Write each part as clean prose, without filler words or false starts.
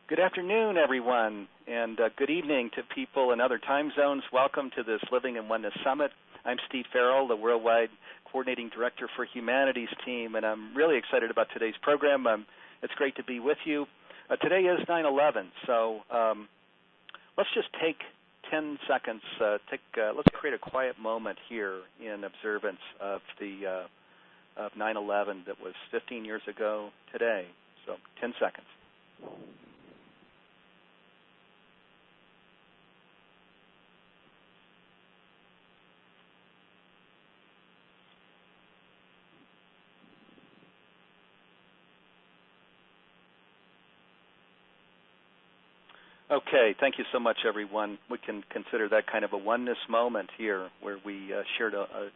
Good afternoon, everyone, and good evening to people in other time zones. Welcome to this Living in Oneness Summit. I'm Steve Farrell, the Worldwide Coordinating Director for Humanities team, and I'm really excited about today's program. It's great to be with you. Today is 9/11, so let's just take 10 seconds. Let's create a quiet moment here in observance of of 9/11 that was 15 years ago today. So 10 seconds. Okay, thank you so much, everyone. We can consider that kind of a oneness moment here where we shared a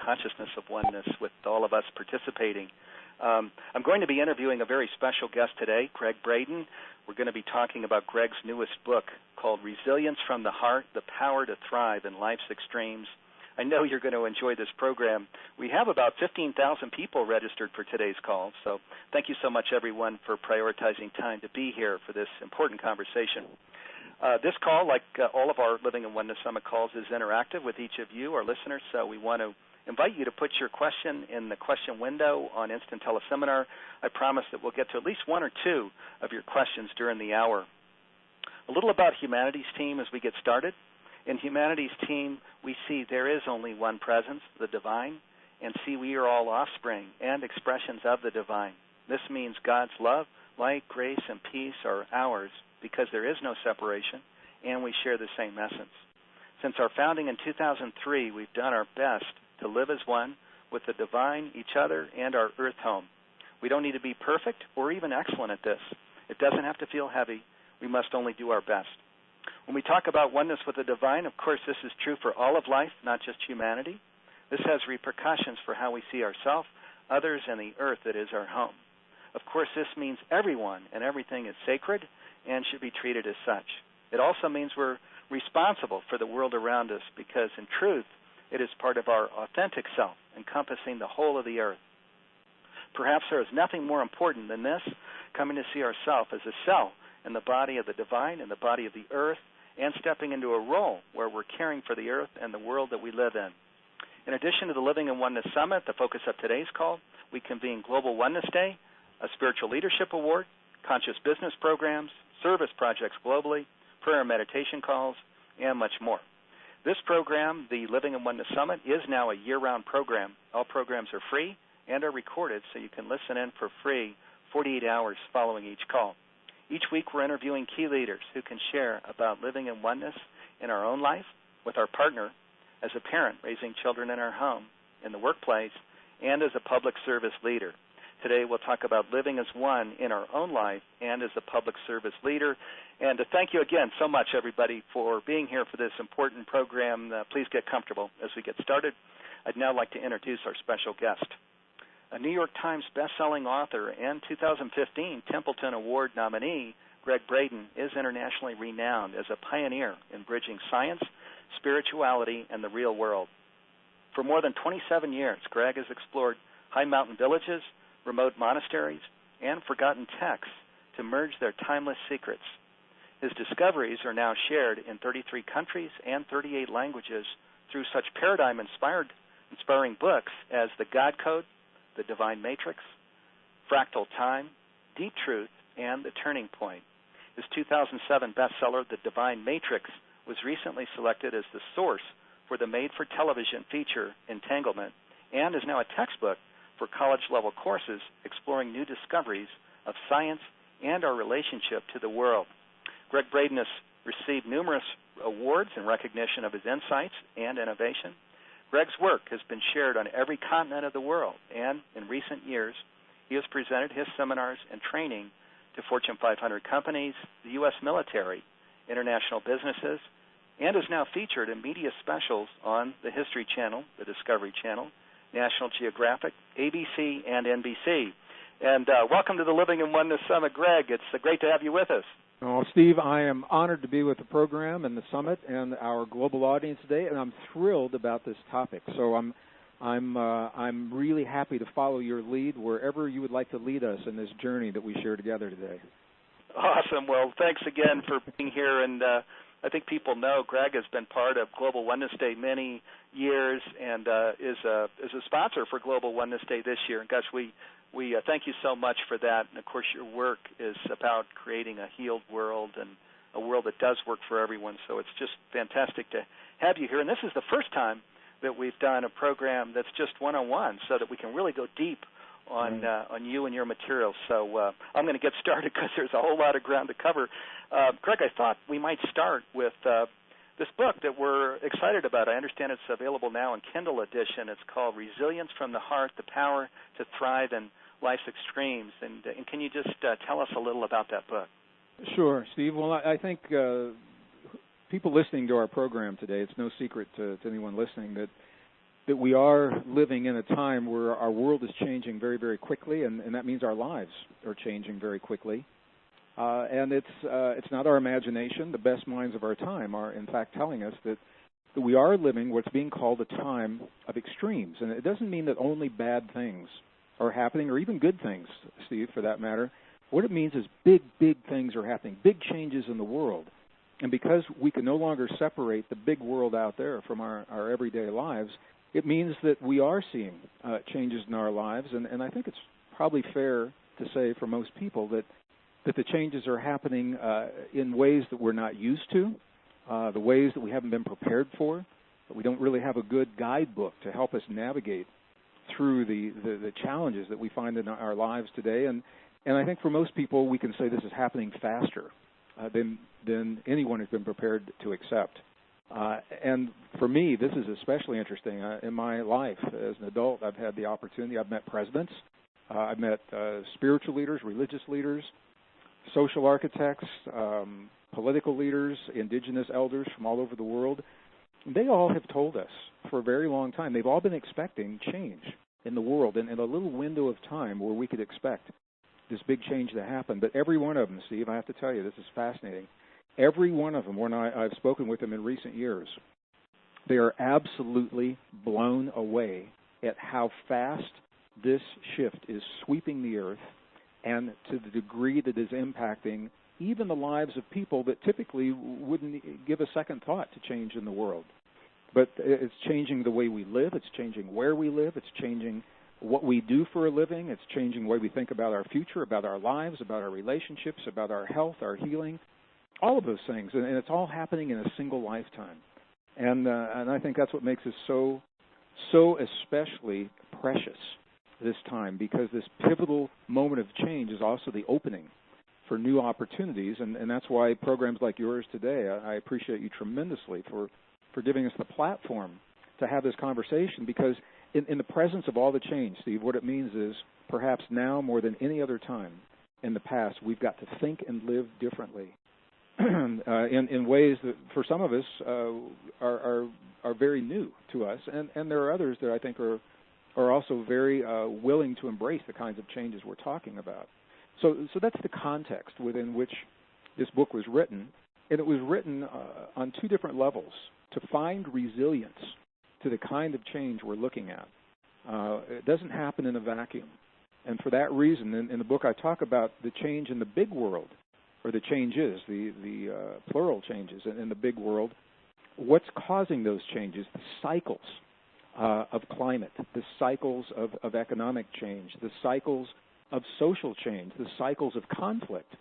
consciousness of oneness with all of us participating. I'm going to be interviewing a very special guest today, Gregg Braden. We're going to be talking about Gregg's newest book called Resilience from the Heart, The Power to Thrive in Life's Extremes. I know you're going to enjoy this program. We have about 15,000 people registered for today's call, so thank you so much, everyone, for prioritizing time to be here for this important conversation. This call, like all of our Living in Oneness Summit calls, is interactive with each of you, our listeners, so we want to invite you to put your question in the question window on Instant Teleseminar. I promise that we'll get to at least one or two of your questions during the hour. A little about Humanities team as we get started. In Humanities team, we see there is only one presence, the divine, and see we are all offspring and expressions of the divine. This means God's love, light, grace, and peace are ours because there is no separation, and we share the same essence. Since our founding in 2003, we've done our best to live as one with the divine, each other, and our earth home. We don't need to be perfect or even excellent at this. It doesn't have to feel heavy. We must only do our best. When we talk about oneness with the divine, of course, this is true for all of life, not just humanity. This has repercussions for how we see ourselves, others, and the earth that is our home. Of course, this means everyone and everything is sacred and should be treated as such. It also means we're responsible for the world around us because, in truth, it is part of our authentic self, encompassing the whole of the earth. Perhaps there is nothing more important than this, coming to see ourselves as a cell in the body of the divine, in the body of the earth, and stepping into a role where we're caring for the earth and the world that we live in. In addition to the Living in Oneness Summit, the focus of today's call, we convene Global Oneness Day, a Spiritual Leadership Award, conscious business programs, service projects globally, prayer and meditation calls, and much more. This program, the Living in Oneness Summit, is now a year-round program. All programs are free and are recorded, so you can listen in for free 48 hours following each call. Each week we're interviewing key leaders who can share about living in oneness in our own life, with our partner, as a parent raising children in our home, in the workplace, and as a public service leader. Today we'll talk about living as one in our own life and as a public service leader. And to thank you again so much, everybody, for being here for this important program. Please get comfortable as we get started. I'd now like to introduce our special guest. A New York Times best-selling author and 2015 Templeton Award nominee, Gregg Braden is internationally renowned as a pioneer in bridging science, spirituality, and the real world. For more than 27 years, Gregg has explored high mountain villages, remote monasteries, and forgotten texts to merge their timeless secrets. His discoveries are now shared in 33 countries and 38 languages through such paradigm-inspiring books as The God Code, The Divine Matrix, Fractal Time, Deep Truth, and The Turning Point. His 2007 bestseller, The Divine Matrix, was recently selected as the source for the made-for-television feature Entanglement and is now a textbook for college-level courses exploring new discoveries of science and our relationship to the world. Gregg Braden has received numerous awards in recognition of his insights and innovation. Gregg's work has been shared on every continent of the world, and in recent years, he has presented his seminars and training to Fortune 500 companies, the U.S. military, international businesses, and is now featured in media specials on the History Channel, the Discovery Channel, National Geographic, ABC, and NBC. And welcome to the Living in Oneness Summit, Gregg. It's great to have you with us. Oh, Steve, I am honored to be with the program and the summit and our global audience today, and I'm thrilled about this topic. So I'm really happy to follow your lead wherever you would like to lead us in this journey that we share together today. Awesome. Well, thanks again for being here. And I think people know Greg has been part of Global Oneness Day many years and is a sponsor for Global Oneness Day this year. And gosh, we thank you so much for that. And of course, your work is about creating a healed world and a world that does work for everyone. So it's just fantastic to have you here. And this is the first time that we've done a program that's just one-on-one, so that we can really go deep on you and your materials. So I'm going to get started because there's a whole lot of ground to cover. Greg, I thought we might start with this book that we're excited about. I understand it's available now in Kindle edition. It's called Resilience from the Heart, The Power to Thrive in Life's Extremes. And can you just tell us a little about that book? Sure, Steve. Well, I think people listening to our program today, it's no secret to anyone listening that we are living in a time where our world is changing very, very quickly, and that means our lives are changing very quickly. And it's not our imagination. The best minds of our time are, in fact, telling us that we are living what's being called a time of extremes. And it doesn't mean that only bad things are happening, or even good things, Steve, for that matter. What it means is big, big things are happening, big changes in the world. And because we can no longer separate the big world out there from our everyday lives, it means that we are seeing changes in our lives. And I think it's probably fair to say for most people that the changes are happening in ways that we're not used to, the ways that we haven't been prepared for, that we don't really have a good guidebook to help us navigate through the challenges that we find in our lives today. And I think for most people, we can say this is happening faster than anyone has been prepared to accept. And for me, this is especially interesting. In my life as an adult, I've had the opportunity. I've met presidents. I've met spiritual leaders, religious leaders, social architects, political leaders, indigenous elders from all over the world. They all have told us for a very long time, they've all been expecting change in the world and in a little window of time where we could expect this big change to happen. But every one of them, Steve, I have to tell you, this is fascinating. Every one of them, when I've spoken with them in recent years, they are absolutely blown away at how fast this shift is sweeping the earth and to the degree that is impacting even the lives of people that typically wouldn't give a second thought to change in the world. But it's changing the way we live. It's changing where we live. It's changing what we do for a living. It's changing the way we think about our future, about our lives, about our relationships, about our health, our healing, all of those things. And it's all happening in a single lifetime. And I think that's what makes us so especially precious this time, because this pivotal moment of change is also the opening for new opportunities. And that's why programs like yours today, I appreciate you tremendously for giving us the platform to have this conversation, because in the presence of all the change, Steve, what it means is perhaps now more than any other time in the past, we've got to think and live differently in ways that for some of us are very new to us. And there are others that I think are also very willing to embrace the kinds of changes we're talking about. So that's the context within which this book was written. And it was written on two different levels to find resilience to the kind of change we're looking at. It doesn't happen in a vacuum. And for that reason, in the book, I talk about the change in the big world, or the changes, the plural changes in the big world. What's causing those changes? The cycles of climate, the cycles of economic change, the cycles of social change, the cycles of conflict.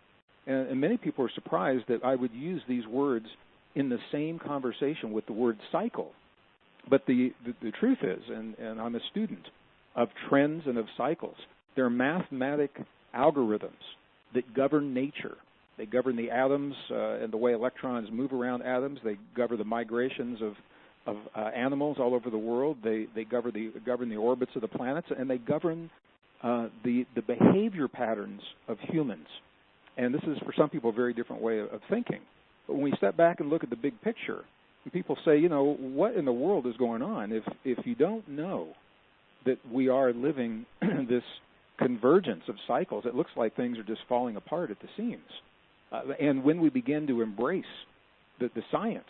And many people are surprised that I would use these words in the same conversation with the word cycle. But the truth is, and I'm a student of trends and of cycles, they're mathematic algorithms that govern nature. They govern the atoms and the way electrons move around atoms. They govern the migrations of animals all over the world. They govern the orbits of the planets, and they govern the behavior patterns of humans. And this is, for some people, a very different way of thinking. But when we step back and look at the big picture, and people say, what in the world is going on? If you don't know that we are living this convergence of cycles, it looks like things are just falling apart at the seams. And when we begin to embrace the science,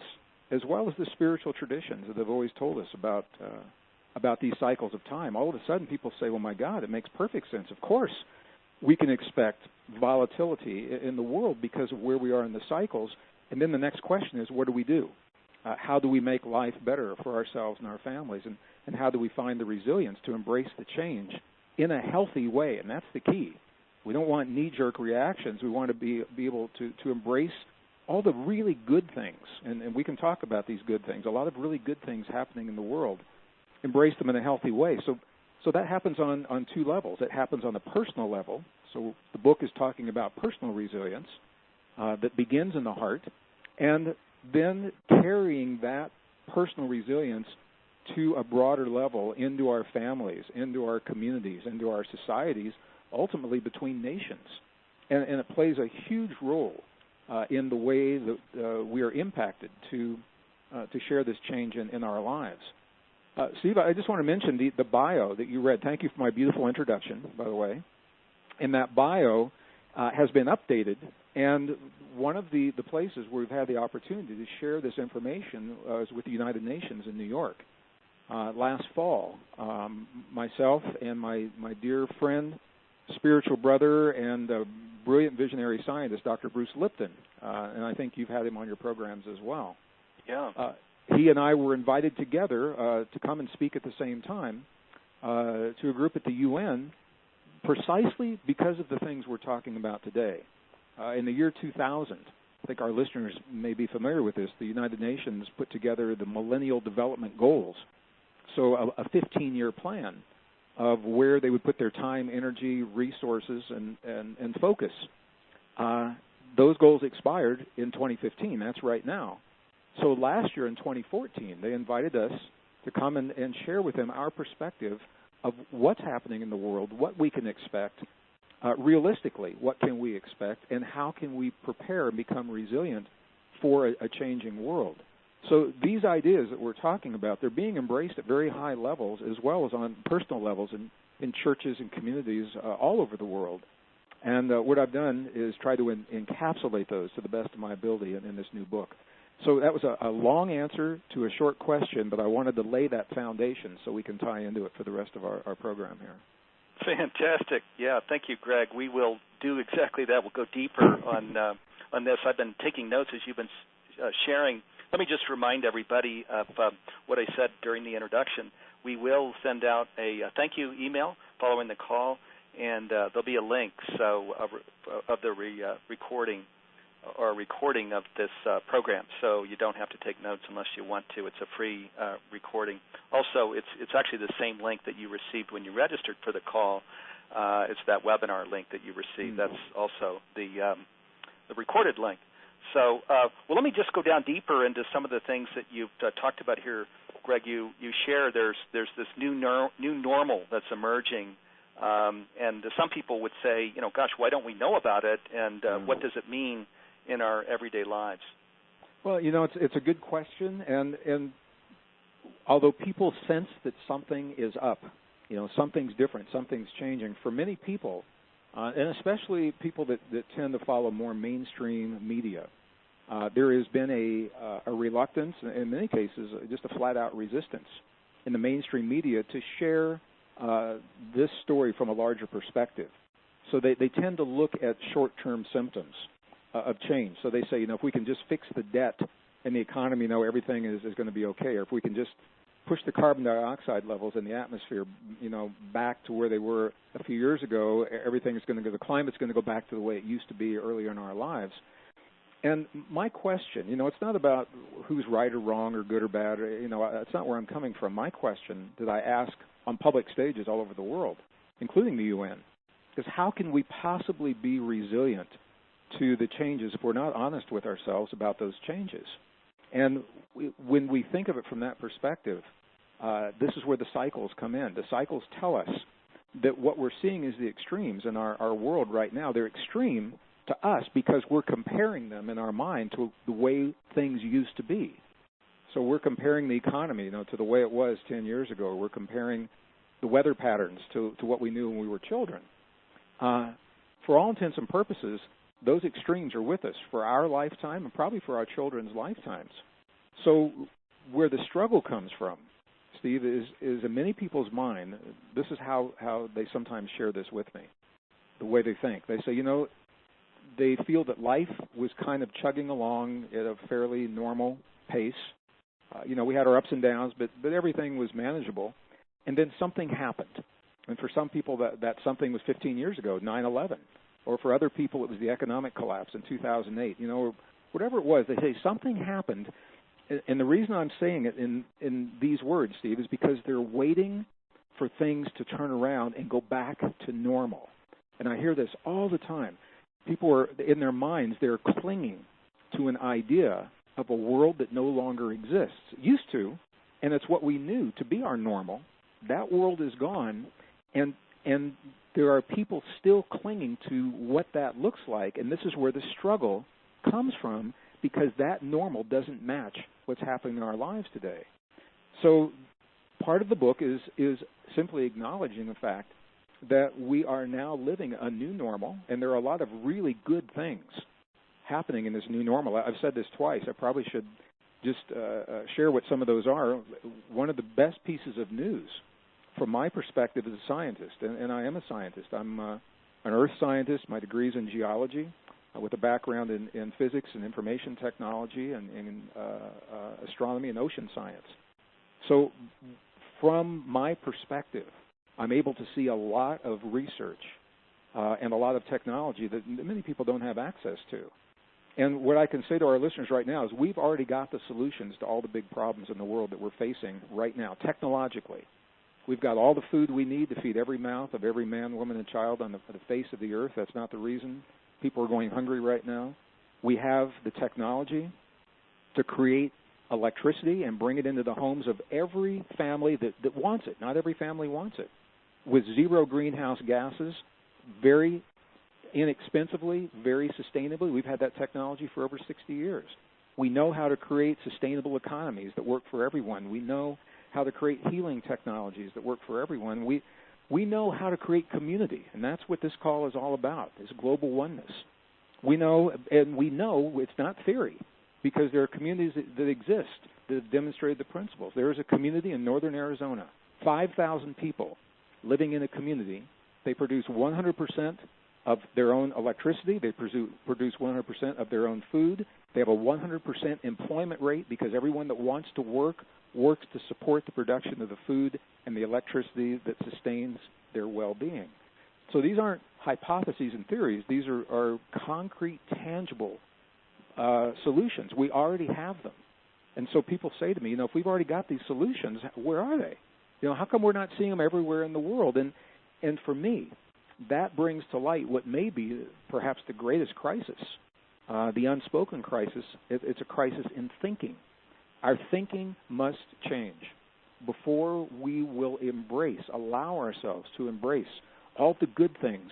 as well as the spiritual traditions that have always told us about these cycles of time, all of a sudden people say, well, my God, it makes perfect sense. Of course, we can expect volatility in the world because of where we are in the cycles. And then the next question is, what do we do? How do we make life better for ourselves and our families? And how do we find the resilience to embrace the change in a healthy way? And that's the key. We don't want knee-jerk reactions. We want to be able to embrace all the really good things. And we can talk about these good things. A lot of really good things happening in the world. Embrace them in a healthy way. So that happens on two levels. It happens on the personal level. So the book is talking about personal resilience that begins in the heart, and then carrying that personal resilience to a broader level into our families, into our communities, into our societies, ultimately between nations. And it plays a huge role in the way that we are impacted to share this change in our lives. Steve, I just want to mention the bio that you read. Thank you for my beautiful introduction, by the way. And that bio has been updated, and one of the places where we've had the opportunity to share this information is with the United Nations in New York. Last fall, myself and my dear friend, spiritual brother, and brilliant visionary scientist, Dr. Bruce Lipton, and I think you've had him on your programs as well. Yeah. He and I were invited together to come and speak at the same time to a group at the UN precisely because of the things we're talking about today. In the year 2000, I think our listeners may be familiar with this, the United Nations put together the Millennial Development Goals, so a 15-year plan of where they would put their time, energy, resources, and focus. Those goals expired in 2015. That's right now. So last year in 2014, they invited us to come and share with them our perspective of what's happening in the world, what we can expect, realistically, what can we expect, and how can we prepare and become resilient for a changing world. So these ideas that we're talking about, they're being embraced at very high levels as well as on personal levels in churches and communities all over the world. And what I've done is try to encapsulate those to the best of my ability in this new book. So that was a long answer to a short question, but I wanted to lay that foundation so we can tie into it for the rest of our program here. Fantastic. Yeah, thank you, Greg. We will do exactly that. We'll go deeper on this. I've been taking notes as you've been sharing. Let me just remind everybody of what I said during the introduction. We will send out a thank you email following the call, and there'll be a link of the recording or recording of this program, so you don't have to take notes unless you want to. It's a free recording. Also, it's actually the same link that you received when you registered for the call. It's that webinar link that you received. That's also the recorded link. So, well, let me just go down deeper into some of the things that you've talked about here, Greg. You share there's this new normal that's emerging, and some people would say, gosh, why don't we know about it, and what does it mean in our everyday lives? Well, it's a good question, and although people sense that something is up, something's different, something's changing, for many people, and especially people that tend to follow more mainstream media, there has been a reluctance, in many cases, just a flat-out resistance in the mainstream media to share this story from a larger perspective. So they tend to look at short-term symptoms of change. So they say, if we can just fix the debt in the economy, everything is going to be okay. Or if we can just push the carbon dioxide levels in the atmosphere, back to where they were a few years ago, the climate's going to go back to the way it used to be earlier in our lives. And my question, it's not about who's right or wrong or good or bad. That's not where I'm coming from. My question that I ask on public stages all over the world, including the UN, is how can we possibly be resilient to the changes if we're not honest with ourselves about those changes? And when we think of it from that perspective, this is where the cycles come in. The cycles tell us that what we're seeing is the extremes in our world right now. They're extreme to us because we're comparing them in our mind to the way things used to be. So we're comparing the economy, to the way it was 10 years ago. We're comparing the weather patterns to what we knew when we were children. For all intents and purposes, those extremes are with us for our lifetime and probably for our children's lifetimes. So where the struggle comes from, Steve, is in many people's mind, this is how they sometimes share this with me. the way they think. They say, they feel that life was kind of chugging along at a fairly normal pace. We had our ups and downs, but everything was manageable. And then something happened. And for some people, that something was 15 years ago, 9/11. Or for other people, it was the economic collapse in 2008. Or whatever it was, they say something happened. And the reason I'm saying it in these words, Steve, is because they're waiting for things to turn around and go back to normal. And I hear this all the time. People are, in their minds, they're clinging to an idea of a world that no longer exists. It used to, and it's what we knew to be our normal. That world is gone, and there are people still clinging to what that looks like, and this is where the struggle comes from, because that normal doesn't match what's happening in our lives today. So part of the book is simply acknowledging the fact that we are now living a new normal, and there are a lot of really good things happening in this new normal. I've said this twice. I probably should just share what some of those are. One of the best pieces of news from my perspective as a scientist, and I am a scientist. I'm an earth scientist. My degree is in geology with a background in physics and information technology and astronomy and ocean science. So from my perspective, I'm able to see a lot of research and a lot of technology that many people don't have access to. And what I can say to our listeners right now is we've already got the solutions to all the big problems in the world that we're facing right now, technologically. We've got all the food we need to feed every mouth of every man, woman, and child on the face of the earth. That's not the reason people are going hungry right now. We have the technology to create electricity and bring it into the homes of every family that wants it. Not every family wants it. With zero greenhouse gases, very inexpensively, very sustainably. We've had that technology for over 60 years. We know how to create sustainable economies that work for everyone. We know how to create healing technologies that work for everyone. We know how to create community, and that's what this call is all about, is global oneness. We know it's not theory, because there are communities that exist that have demonstrated the principles. There is a community in northern Arizona, 5,000 people living in a community. They produce 100% of their own electricity. They produce 100% of their own food. They have a 100% employment rate because everyone that wants to work works to support the production of the food and the electricity that sustains their well-being. So these aren't hypotheses and theories. These are concrete, tangible solutions. We already have them. And so people say to me, if we've already got these solutions, where are they? How come we're not seeing them everywhere in the world? And for me, that brings to light what may be perhaps the greatest crisis, the unspoken crisis. It's a crisis in thinking. Our thinking must change before we will allow ourselves to embrace all the good things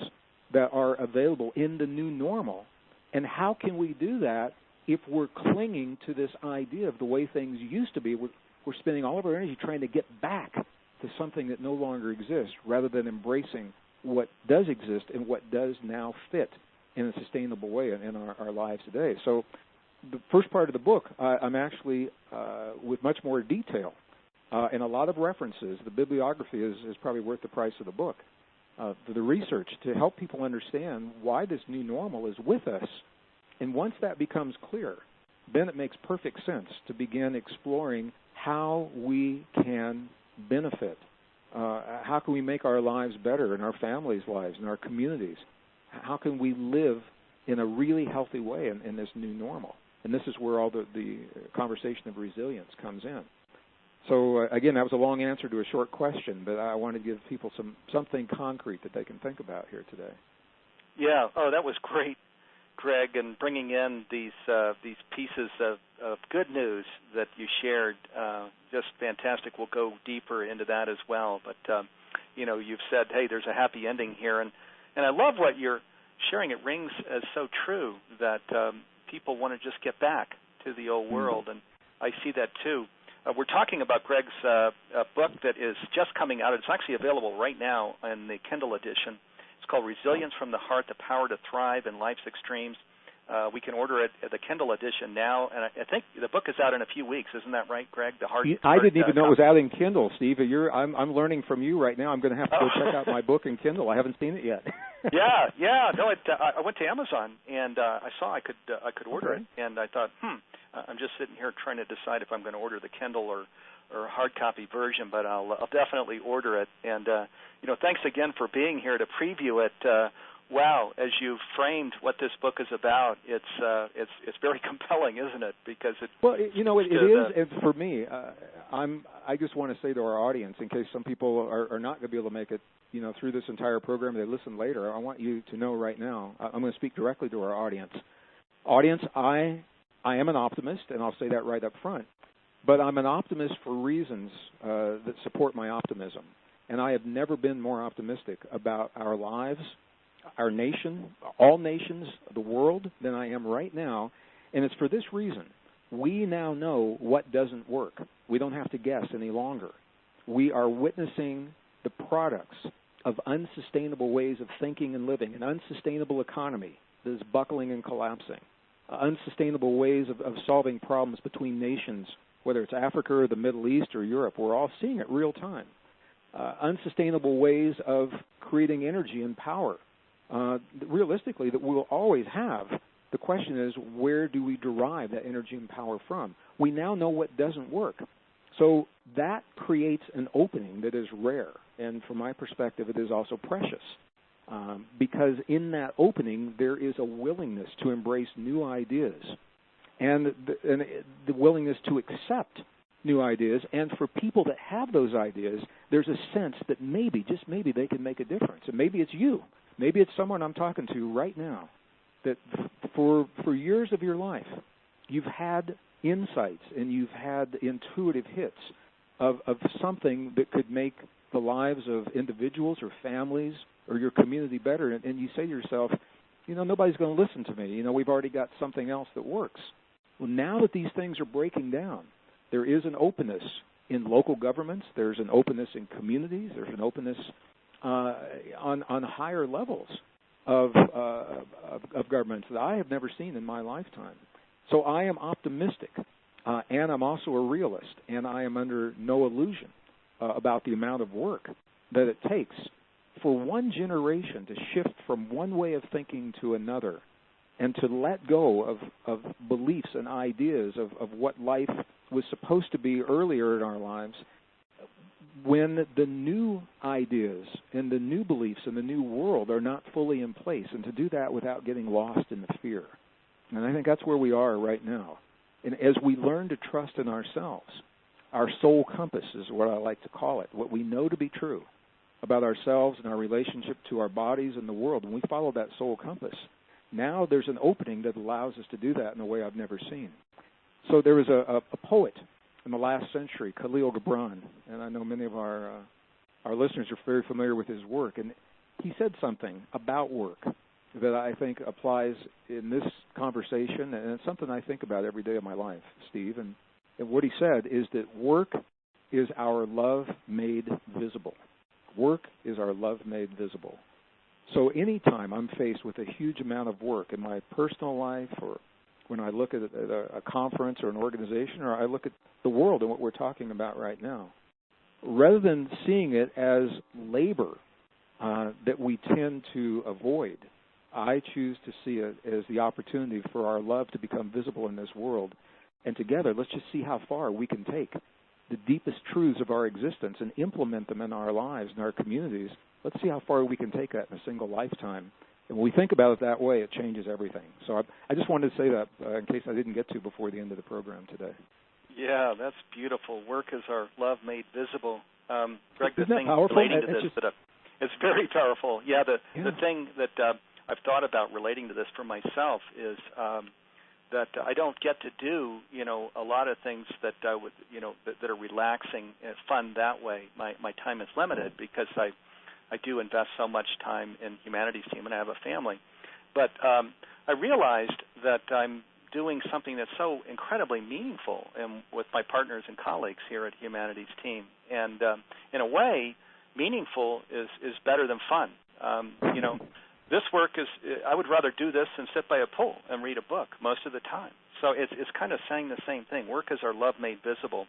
that are available in the new normal. And how can we do that if we're clinging to this idea of the way things used to be? We're spending all of our energy trying to get back to something that no longer exists rather than embracing what does exist and what does now fit in a sustainable way in our lives today. So the first part of the book, I'm actually with much more detail and a lot of references. The bibliography is probably worth the price of the book. The research to help people understand why this new normal is with us. And once that becomes clear, then it makes perfect sense to begin exploring how we can benefit. How can we make our lives better and our families' lives and our communities? How can we live in a really healthy way in this new normal? And this is where all the conversation of resilience comes in. So, again, that was a long answer to a short question, but I want to give people something concrete that they can think about here today. Yeah. Oh, that was great, Greg, and bringing in these pieces of good news that you shared, just fantastic. We'll go deeper into that as well. But, you've said, hey, there's a happy ending here. And I love what you're sharing. It rings as so true that people want to just get back to the old world, and I see that too. We're talking about Greg's book that is just coming out. It's actually available right now in the Kindle edition. It's called Resilience from the Heart, The Power to Thrive in Life's Extremes. We can order it at the Kindle edition now, and I think the book is out in a few weeks. Isn't that right, Greg? I didn't even know it was out in Kindle, Steve. I'm learning from you right now. I'm going to have to go check out my book in Kindle. I haven't seen it yet. Yeah. No, I went to Amazon and I saw I could order it, and I thought, I'm just sitting here trying to decide if I'm going to order the Kindle or hard copy version, but I'll definitely order it. And thanks again for being here to preview it. Wow, as you framed what this book is about, it's very compelling, isn't it? Because it is. And for me, I just want to say to our audience, in case some people are not going to be able to make it, through this entire program, they listen later. I want you to know right now. I'm going to speak directly to our audience. Audience, I am an optimist, and I'll say that right up front. But I'm an optimist for reasons that support my optimism. And I have never been more optimistic about our lives, our nation, all nations, the world, than I am right now. And it's for this reason. We now know what doesn't work. We don't have to guess any longer. We are witnessing the products of unsustainable ways of thinking and living, an unsustainable economy that is buckling and collapsing, unsustainable ways of solving problems between nations, whether it's Africa or the Middle East or Europe. We're all seeing it real time. Unsustainable ways of creating energy and power, realistically, that we'll always have. The question is, where do we derive that energy and power from? We now know what doesn't work. So that creates an opening that is rare. And from my perspective, it is also precious. Because in that opening, there is a willingness to embrace new ideas and the willingness to accept new ideas. And for people that have those ideas, there's a sense that maybe, just maybe, they can make a difference. And maybe it's you. Maybe it's someone I'm talking to right now that for years of your life, you've had insights and you've had intuitive hits of something that could make the lives of individuals or families or your community better. And you say to yourself, nobody's going to listen to me. We've already got something else that works. Well, now that these things are breaking down, there is an openness in local governments. There's an openness in communities. There's an openness on higher levels of governments that I have never seen in my lifetime. So I am optimistic, and I'm also a realist, and I am under no illusion about the amount of work that it takes for one generation to shift from one way of thinking to another and to let go of beliefs and ideas of what life was supposed to be earlier in our lives, when the new ideas and the new beliefs in the new world are not fully in place, and to do that without getting lost in the fear. And I think that's where we are right now. And as we learn to trust in ourselves, our soul compass is what I like to call it, what we know to be true about ourselves and our relationship to our bodies and the world, when we follow that soul compass, now there's an opening that allows us to do that in a way I've never seen. So there was a poet in the last century, Khalil Gibran, and I know many of our listeners are very familiar with his work, and he said something about work that I think applies in this conversation, and it's something I think about every day of my life, Steve. And what he said is that work is our love made visible. Work is our love made visible. So anytime I'm faced with a huge amount of work in my personal life, or when I look at a conference or an organization, or I look at the world and what we're talking about right now, rather than seeing it as labor that we tend to avoid, I choose to see it as the opportunity for our love to become visible in this world. And together, let's just see how far we can take the deepest truths of our existence and implement them in our lives and our communities. Let's see how far we can take that in a single lifetime. And when we think about it that way, it changes everything. So I just wanted to say that in case I didn't get to before the end of the program today. Yeah, that's beautiful. Work is our love made visible. Greg, the Isn't thing that powerful? relating to this, it's very powerful. Yeah, the thing that I've thought about relating to this for myself is that I don't get to do, a lot of things that I would, that are relaxing and fun that way. My time is limited because I do invest so much time in humanities team, and I have a family. But I realized that I'm doing something that's so incredibly meaningful with my partners and colleagues here at humanities team. And in a way, meaningful is better than fun. This work is, I would rather do this than sit by a pool and read a book most of the time. So it's kind of saying the same thing. Work is our love made visible.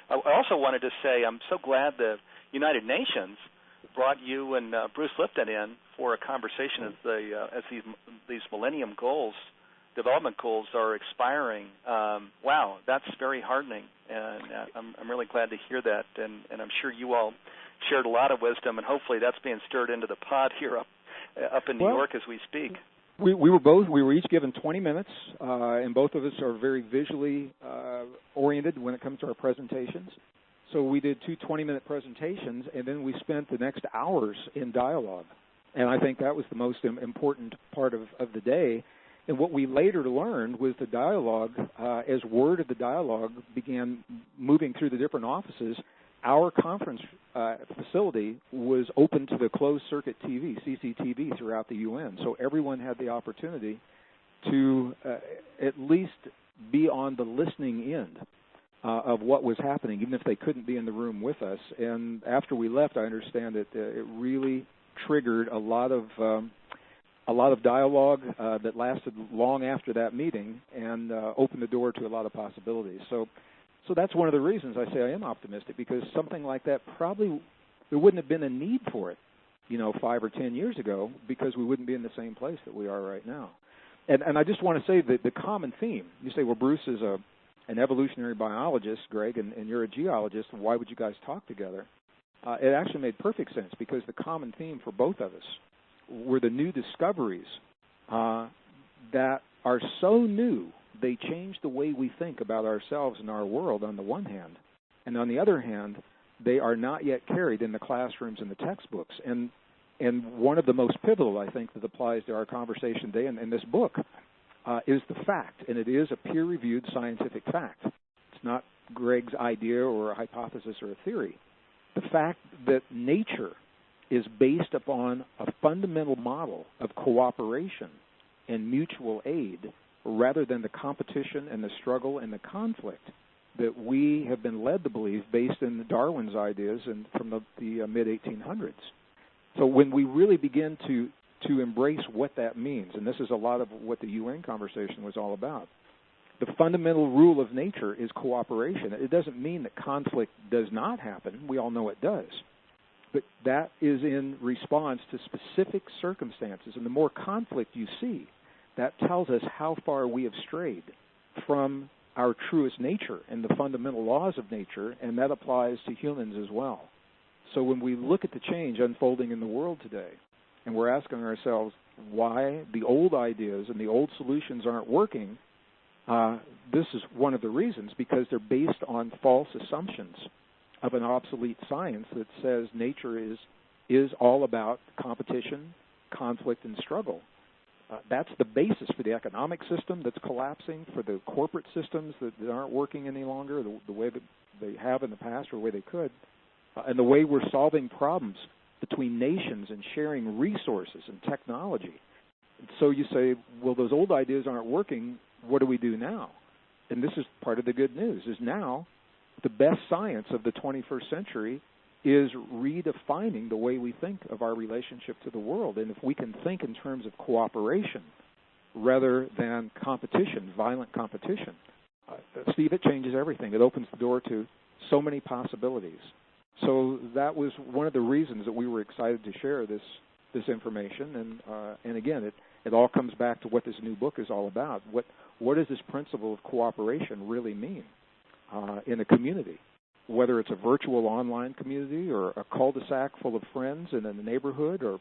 I also wanted to say I'm so glad the United Nations brought you and Bruce Lipton in for a conversation as these Millennium Goals, development goals, are expiring. Wow, that's very heartening, and I'm really glad to hear that. And I'm sure you all shared a lot of wisdom, and hopefully that's being stirred into the pod here up in New York as we speak. We were each given 20 minutes, and both of us are very visually oriented when it comes to our presentations. So we did two 20-minute presentations, and then we spent the next hours in dialogue. And I think that was the most important part of the day. And what we later learned was the dialogue, as word of the dialogue began moving through the different offices, our conference facility was open to the closed-circuit TV, CCTV, throughout the UN. So everyone had the opportunity to at least be on the listening end of what was happening, even if they couldn't be in the room with us. And after we left, I understand that it really triggered a lot of dialogue that lasted long after that meeting and opened the door to a lot of possibilities. So that's one of the reasons I say I am optimistic, because something like that probably there wouldn't have been a need for it, 5 or 10 years ago, because we wouldn't be in the same place that we are right now. And I just want to say that the common theme, you say, well, Bruce is an evolutionary biologist, Greg, and you're a geologist, why would you guys talk together? It actually made perfect sense, because the common theme for both of us were the new discoveries that are so new, they change the way we think about ourselves and our world on the one hand. And on the other hand, they are not yet carried in the classrooms and the textbooks. And one of the most pivotal, I think, that applies to our conversation today in this book is the fact, and it is a peer-reviewed scientific fact. It's not Greg's idea or a hypothesis or a theory. The fact that nature is based upon a fundamental model of cooperation and mutual aid rather than the competition and the struggle and the conflict that we have been led to believe based in Darwin's ideas and from the mid-1800s. So when we really begin to embrace what that means, and this is a lot of what the UN conversation was all about, the fundamental rule of nature is cooperation. It doesn't mean that conflict does not happen. We all know it does. But that is in response to specific circumstances. And the more conflict you see, that tells us how far we have strayed from our truest nature and the fundamental laws of nature, and that applies to humans as well. So when we look at the change unfolding in the world today, and we're asking ourselves why the old ideas and the old solutions aren't working, this is one of the reasons, because they're based on false assumptions of an obsolete science that says nature is all about competition, conflict, and struggle. That's the basis for the economic system that's collapsing, for the corporate systems that aren't working any longer the way that they have in the past or the way they could, and the way we're solving problems between nations and sharing resources and technology. And so you say, well, those old ideas aren't working. What do we do now? And this is part of the good news, is now the best science of the 21st century is redefining the way we think of our relationship to the world. And if we can think in terms of cooperation rather than competition, violent competition, Steve, it changes everything. It opens the door to so many possibilities. So that was one of the reasons that we were excited to share this information. And again, it all comes back to what this new book is all about. What does this principle of cooperation really mean in a community? Whether it's a virtual online community or a cul-de-sac full of friends in a neighborhood, or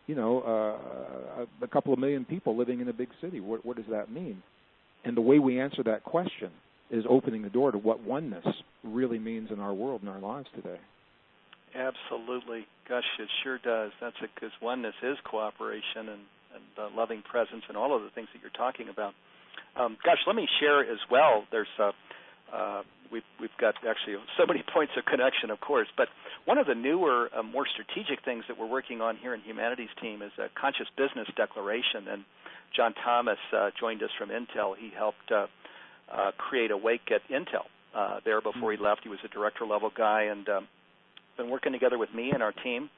a couple of million people living in a big city, what does that mean? And the way we answer that question is opening the door to what oneness really means in our world and our lives today. Absolutely. Gosh, it sure does. Because oneness is cooperation and loving presence and all of the things that you're talking about. Gosh, let me share as well. There's we've got actually so many points of connection, of course, but one of the newer, more strategic things that we're working on here in Humanities Team is a conscious business declaration. And John Thomas joined us from Intel. He helped create Awake at Intel there before he left. He was a director-level guy and been working together with me and our team.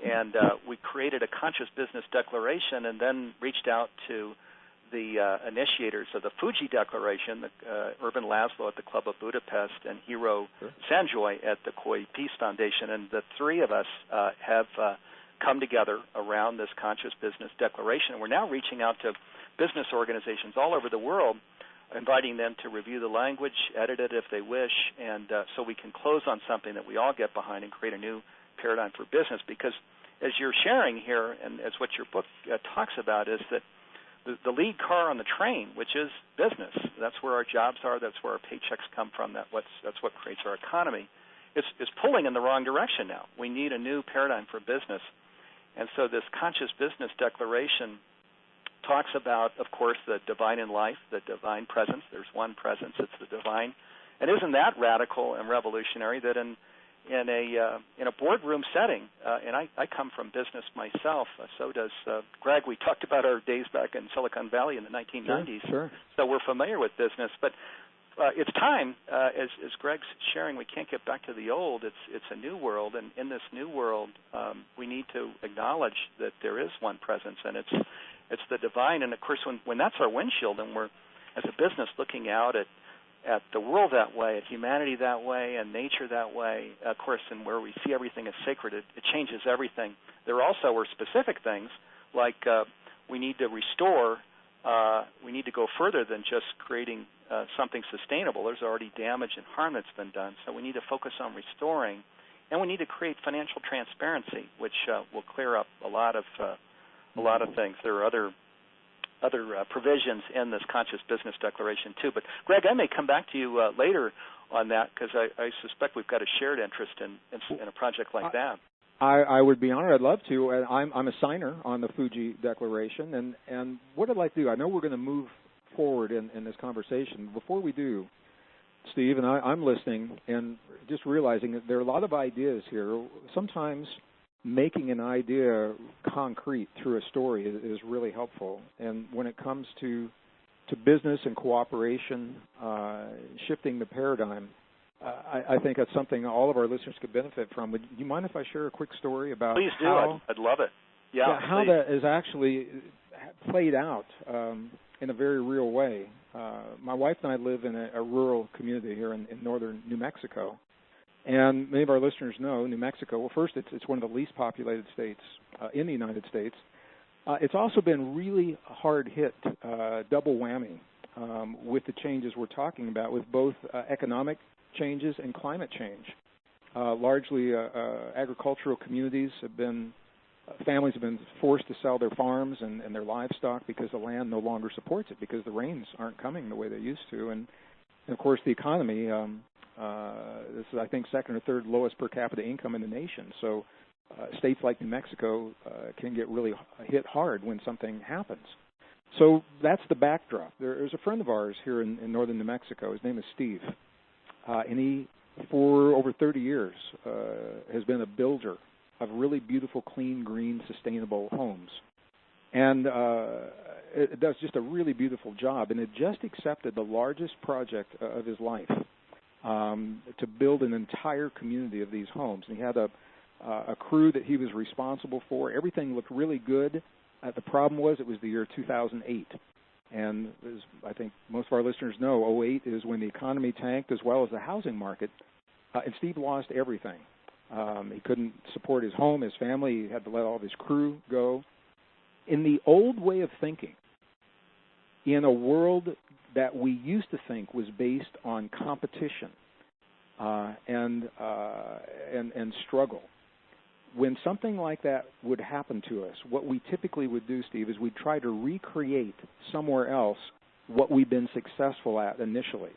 And we created a conscious business declaration and then reached out to the initiators of the Fuji Declaration, Urban Laszlo at the Club of Budapest and Hiro Sanjoy at the Koi Peace Foundation. And the three of us have come together around this conscious business declaration. And we're now reaching out to business organizations all over the world, inviting them to review the language, edit it if they wish, and so we can close on something that we all get behind and create a new paradigm for business. Because as you're sharing here, and as what your book talks about, is that the lead car on the train, which is business, that's where our jobs are, that's where our paychecks come from, that's what creates our economy, is pulling in the wrong direction now. We need a new paradigm for business. And so this conscious business declaration talks about, of course, the divine in life, the divine presence. There's one presence, it's the divine. And isn't that radical and revolutionary that in a boardroom setting, and I come from business myself, so does Greg. We talked about our days back in Silicon Valley in the 1990s, sure. So we're familiar with business. But it's time, as Greg's sharing, we can't get back to the old. It's a new world, and in this new world, we need to acknowledge that there is one presence, and it's the divine. And of course, when that's our windshield, and we're as a business looking out at the world that way, at humanity that way, and nature that way, of course, and where we see everything as sacred, it changes everything. There also are specific things like we need to restore. We need to go further than just creating something sustainable. There's already damage and harm that's been done, so we need to focus on restoring, and we need to create financial transparency, which will clear up a lot of things. There are other provisions in this conscious business declaration too. But Greg, I may come back to you later on that, because I suspect we've got a shared interest in a project like that. I would be honored. I'd love to. And I'm a signer on the Fuji Declaration, and what I'd like to do, I know we're going to move forward in this conversation. Before we do, Steve, and I'm listening and just realizing that there are a lot of ideas here. Sometimes making an idea concrete through a story is really helpful. And when it comes to business and cooperation, shifting the paradigm, I think that's something all of our listeners could benefit from. Would you mind if I share a quick story about Please do. I'd love it. Yeah, how that is actually played out in a very real way. My wife and I live in a rural community here in northern New Mexico. And many of our listeners know New Mexico, well, first, it's one of the least populated states in the United States. It's also been really hard hit, double whammy, with the changes we're talking about, with both economic changes and climate change. Largely, agricultural communities families have been forced to sell their farms and their livestock because the land no longer supports it, because the rains aren't coming the way they used to. And of course, the economy, this is, I think, second or third lowest per capita income in the nation. So states like New Mexico can get really hit hard when something happens. So that's the backdrop. There's a friend of ours here in northern New Mexico. His name is Steve. And he, for over 30 years, has been a builder of really beautiful, clean, green, sustainable homes. And it does just a really beautiful job. And it just accepted the largest project of his life to build an entire community of these homes. And he had a crew that he was responsible for. Everything looked really good. The problem was it was the year 2008. And as I think most of our listeners know, 2008 is when the economy tanked as well as the housing market. And Steve lost everything. He couldn't support his home, his family. He had to let all of his crew go. In the old way of thinking, in a world that we used to think was based on competition and struggle, when something like that would happen to us, what we typically would do, Steve, is we'd try to recreate somewhere else what we've been successful at initially.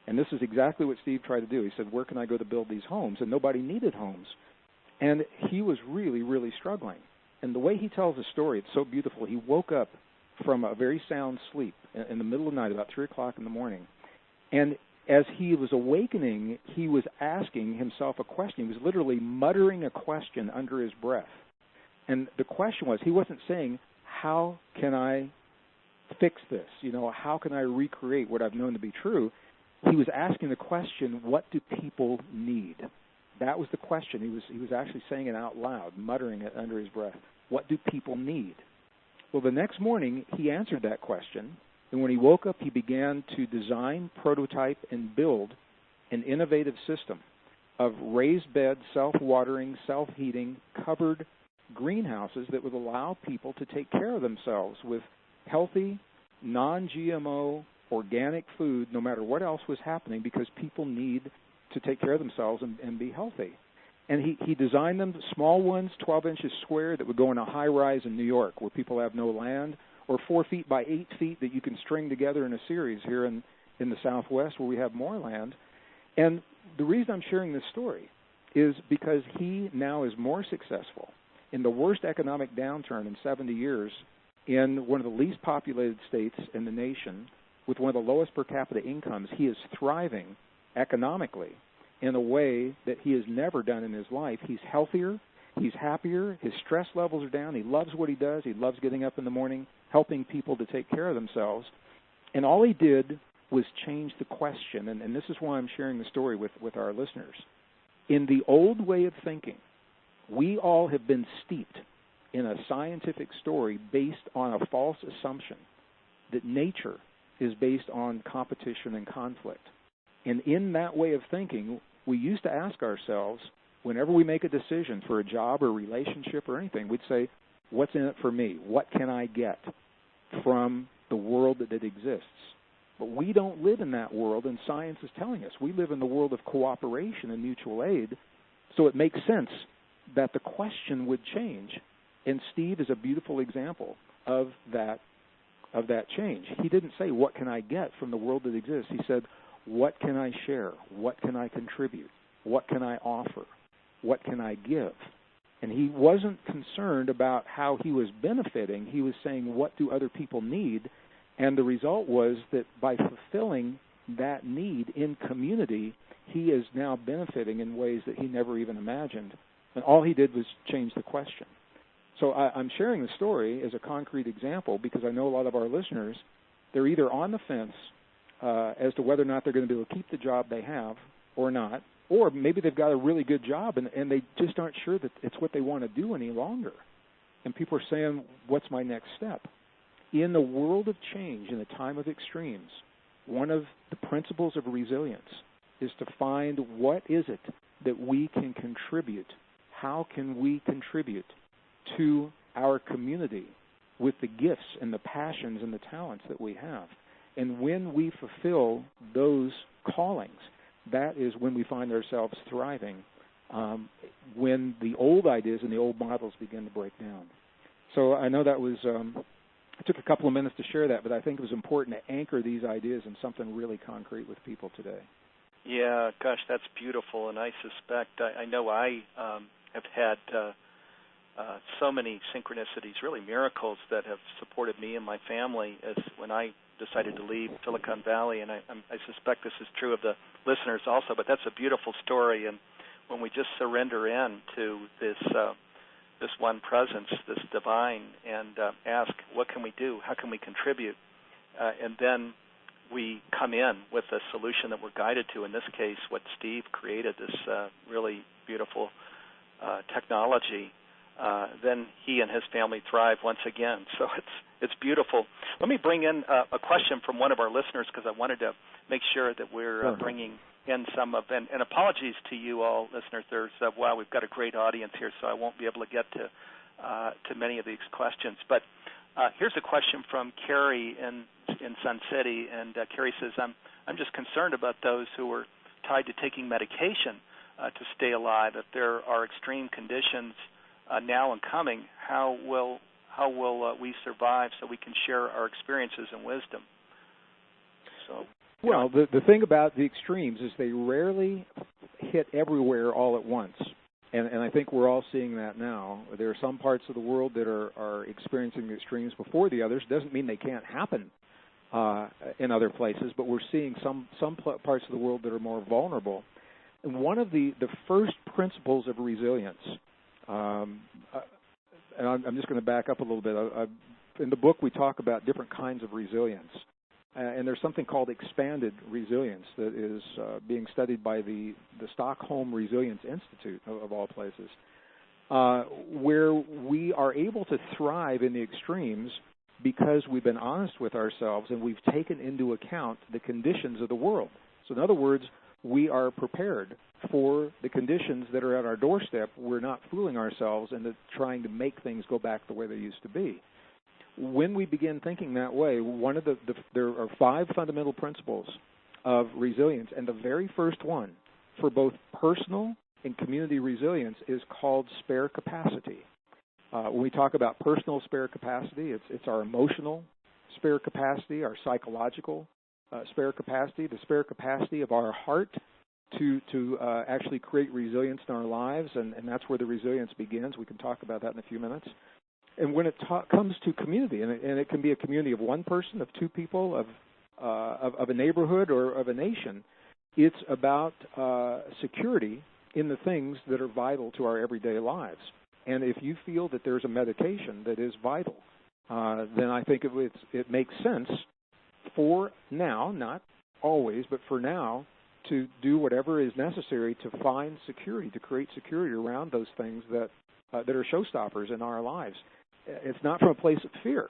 And this is exactly what Steve tried to do. He said, where can I go to build these homes? And nobody needed homes. And he was really, really struggling. And the way he tells the story, it's so beautiful. He woke up from a very sound sleep in the middle of the night, about 3 o'clock in the morning. And as he was awakening, he was asking himself a question. He was literally muttering a question under his breath. And the question was, he wasn't saying, how can I fix this? How can I recreate what I've known to be true? He was asking the question, what do people need? That was the question. He was actually saying it out loud, muttering it under his breath. What do people need? Well, the next morning, he answered that question, and when he woke up, he began to design, prototype, and build an innovative system of raised bed, self-watering, self-heating, covered greenhouses that would allow people to take care of themselves with healthy, non-GMO, organic food, no matter what else was happening, because people need to take care of themselves and be healthy. And he designed them, small ones, 12 inches square, that would go in a high-rise in New York where people have no land, or 4 feet by 8 feet that you can string together in a series here in the Southwest where we have more land. And the reason I'm sharing this story is because he now is more successful in the worst economic downturn in 70 years in one of the least populated states in the nation with one of the lowest per capita incomes. He is thriving economically in a way that he has never done in his life. He's healthier, he's happier, his stress levels are down, he loves what he does, he loves getting up in the morning, helping people to take care of themselves. And all he did was change the question, and this is why I'm sharing the story with our listeners. In the old way of thinking, we all have been steeped in a scientific story based on a false assumption that nature is based on competition and conflict. And in that way of thinking, we used to ask ourselves, whenever we make a decision for a job or relationship or anything, we'd say, what's in it for me? What can I get from the world that exists? But we don't live in that world, and science is telling us. We live in the world of cooperation and mutual aid, so it makes sense that the question would change. And Steve is a beautiful example of that change. He didn't say, what can I get from the world that exists? He said, what can I share? What can I contribute? What can I offer? What can I give? And he wasn't concerned about how he was benefiting. He was saying, what do other people need? And the result was that by fulfilling that need in community, he is now benefiting in ways that he never even imagined. And all he did was change the question. So I'm sharing the story as a concrete example because I know a lot of our listeners, they're either on the fence as to whether or not they're going to be able to keep the job they have or not, or maybe they've got a really good job and they just aren't sure that it's what they want to do any longer. And people are saying, what's my next step? In the world of change, in a time of extremes, one of the principles of resilience is to find what is it that we can contribute. How can we contribute to our community with the gifts and the passions and the talents that we have? And when we fulfill those callings, that is when we find ourselves thriving, when the old ideas and the old models begin to break down. So I know that was, it took a couple of minutes to share that, but I think it was important to anchor these ideas in something really concrete with people today. Yeah, gosh, that's beautiful, and I suspect, I know I have had so many synchronicities, really miracles that have supported me and my family as when I decided to leave Silicon Valley, and I suspect this is true of the listeners also, but that's a beautiful story, and when we just surrender in to this one presence, this divine, and ask, what can we do? How can we contribute? And then we come in with a solution that we're guided to. In this case, what Steve created, this really beautiful technology, then he and his family thrive once again. So it's beautiful. Let me bring in a question from one of our listeners because I wanted to make sure that we're bringing in some of, and apologies to you all listeners. Wow, we've got a great audience here, so I won't be able to get to many of these questions. But here's a question from Carrie in Sun City, and Carrie says, I'm just concerned about those who are tied to taking medication to stay alive. If there are extreme conditions now and coming, how will we survive so we can share our experiences and wisdom? So, well, the thing about the extremes is they rarely hit everywhere all at once. And I think we're all seeing that now. There are some parts of the world that are experiencing the extremes before the others. Doesn't mean they can't happen in other places, but we're seeing some parts of the world that are more vulnerable. And one of the first principles of resilience, and I'm just going to back up a little bit. In the book, we talk about different kinds of resilience. And there's something called expanded resilience that is being studied by the Stockholm Resilience Institute, of all places, where we are able to thrive in the extremes because we've been honest with ourselves and we've taken into account the conditions of the world. So in other words, we are prepared for the conditions that are at our doorstep. We're not fooling ourselves into trying to make things go back the way they used to be. When we begin thinking that way, there are 5 fundamental principles of resilience, and the very first one for both personal and community resilience is called spare capacity. When we talk about personal spare capacity, it's our emotional spare capacity, our psychological spare capacity, the spare capacity of our heart to actually create resilience in our lives, and that's where the resilience begins. We can talk about that in a few minutes. And when it comes to community, and it can be a community of one person, of 2 people, of a neighborhood, or of a nation, it's about security in the things that are vital to our everyday lives. And if you feel that there's a medication that is vital, then I think it makes sense for now, not always, but for now, to do whatever is necessary to find security, to create security around those things that are showstoppers in our lives. It's not from a place of fear.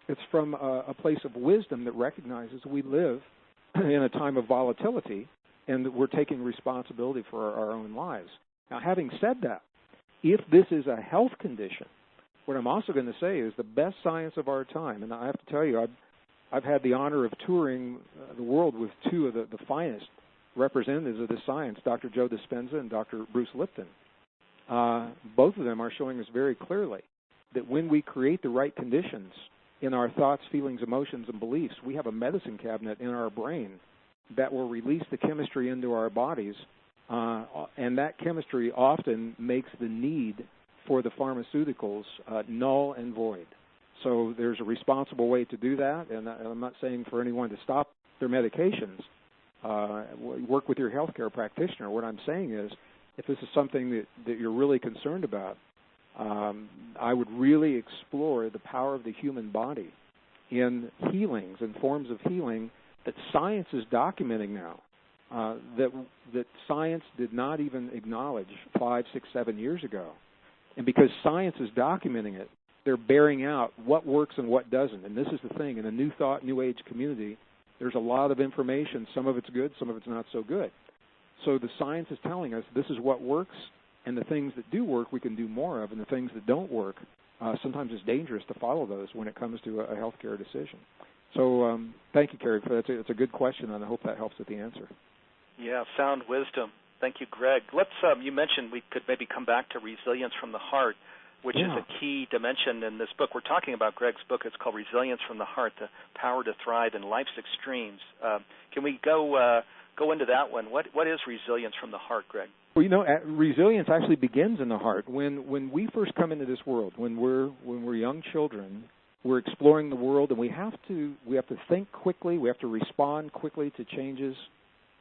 It's from a place of wisdom that recognizes we live in a time of volatility and that we're taking responsibility for our own lives. Now, having said that, if this is a health condition, what I'm also going to say is the best science of our time, and I have to tell you, I've had the honor of touring the world with 2 of the finest representatives of this science, Dr. Joe Dispenza and Dr. Bruce Lipton. Both of them are showing us very clearly that when we create the right conditions in our thoughts, feelings, emotions, and beliefs, we have a medicine cabinet in our brain that will release the chemistry into our bodies, and that chemistry often makes the need for the pharmaceuticals null and void. So there's a responsible way to do that, and I'm not saying for anyone to stop their medications. Work with your healthcare practitioner. What I'm saying is, if this is something that you're really concerned about, I would really explore the power of the human body in healings and forms of healing that science is documenting now, that science did not even acknowledge 5, 6, 7 years ago. And because science is documenting it, they're bearing out what works and what doesn't. And this is the thing. In a new thought, new age community, there's a lot of information. Some of it's good, some of it's not so good. So the science is telling us this is what works, and the things that do work we can do more of, and the things that don't work, sometimes it's dangerous to follow those when it comes to a healthcare decision. So thank you, Carrie, for that. It's a good question, and I hope that helps with the answer. Yeah, sound wisdom. Thank you, Greg. Let's. You mentioned we could maybe come back to resilience from the heart, which is a key dimension in this book. We're talking about Greg's book. It's called Resilience from the Heart, The Power to Thrive in Life's Extremes. Can we go into that one? What is resilience from the heart, Greg? Well, resilience actually begins in the heart. When we first come into this world, when we're young children, we're exploring the world, and we have to think quickly. We have to respond quickly to changes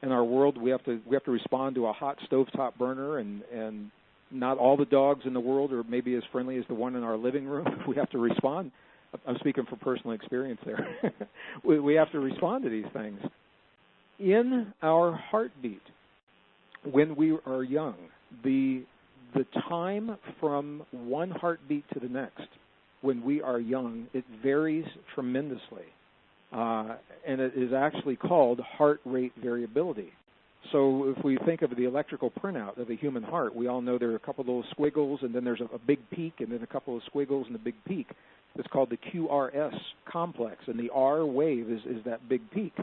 in our world. We have to respond to a hot stovetop burner, and not all the dogs in the world are maybe as friendly as the one in our living room. We have to respond. I'm speaking from personal experience there. We have to respond to these things. In our heartbeat, when we are young, the time from one heartbeat to the next, when we are young, it varies tremendously. And it is actually called heart rate variability. So if we think of the electrical printout of the human heart, we all know there are a couple of little squiggles, and then there's a big peak, and then a couple of squiggles and a big peak. It's called the QRS complex, and the R wave is that big peak.